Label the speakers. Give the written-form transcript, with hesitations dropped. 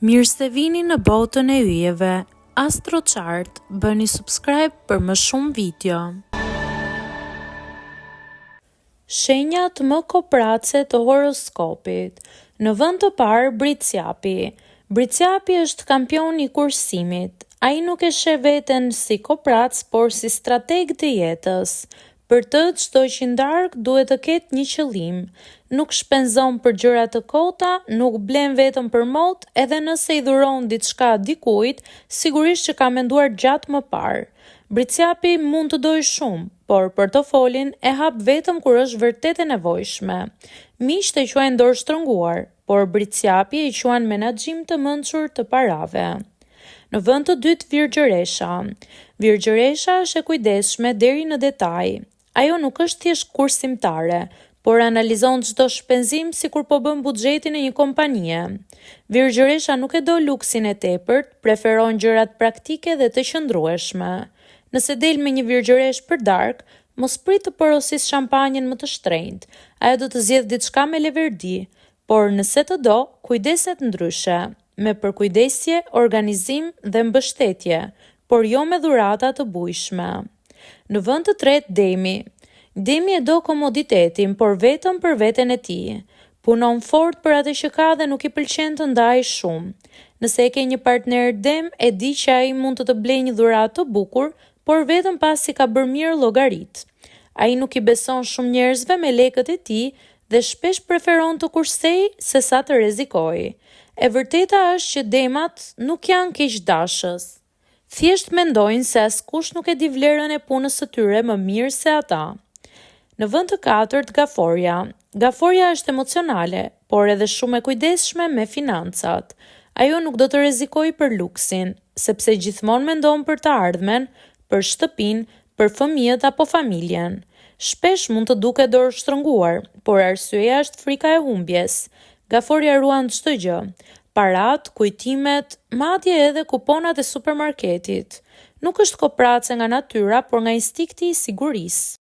Speaker 1: Mirë se vini në botën e yjeve. AstroChart, bëni subscribe për më shumë video. Shenjat më koprace të horoskopit. Në vend të parë, Bricjapi. Bricjapi është kampion i kursimit. Ai nuk e sheh veten si koprac, por si strateg të jetës. Për të, çdo që ndark duhet të ketë një qëllim. Nuk shpenzon për gjëra të kota, nuk blen vetëm për mod, edhe nëse i dhuron diçka dikujt, sigurisht që ka menduar gjatë më parë. Bricjapi mund të dojë shumë, por portofolin e hap vetëm kur është vërtet e nevojshme. Miqt e quajnë dorë shtrënguar, por Bricjapi e quajnë menaxhim të mençur të parave. Në vend të dytë, Virgjëresha. Virgjëresha është e kujdesshme deri në detaj. Ajo nuk është thjesht kursimtare, por analizon çdo shpenzim sikur po bën buxhetin e një kompanie. Virgjëresha nuk e do luksin e tepërt, preferon gjërat praktike dhe të qëndrueshme. Nëse del me një virgjëresh për darkë, mos prit të porosis shampanjën më të shtrenjtë. Ajo do të zgjedh diçka me leverdi, por nëse të do, kujdeset ndryshe, me përkujdesje, organizim dhe mbështetje, por jo me dhurata të bujshme. Në vend të tretë, Demi. Demi e do komoditetin, por vetëm për veten e tij. Punon fort për atë që ka dhe nuk i pëlqen të ndajë shumë. Nëse e ke një partner dem, e di që ai mund të të blejë një dhuratë të bukur, por vetëm pasi ka bërë mirë llogarit. Ai nuk i beson shumë njerëzve me lekët e tij dhe shpesh preferon të kursejë sesa të rrezikojë. E vërteta është që demat nuk janë keqdashës. Thjesht mendojnë se askush nuk e di vlerën e punës së tyre më mirë se ata. Në vend të katërt, Gaforja. Gaforja është emocionale, por edhe shumë e kujdesshme me financat. Ajo nuk do të rrezikojë për luksin, sepse gjithmonë mendon për të ardhmen, për shtëpinë, për fëmijët apo familjen. Shpesh mund të duket dorë shtrënguar, por arsyeja është frika e humbjes. Gaforja ruan çdo gjë. Parat, kujtimet, madje edhe kuponat e supermarketit. Nuk është koprace nga natyra, por nga instikti i sigurisë.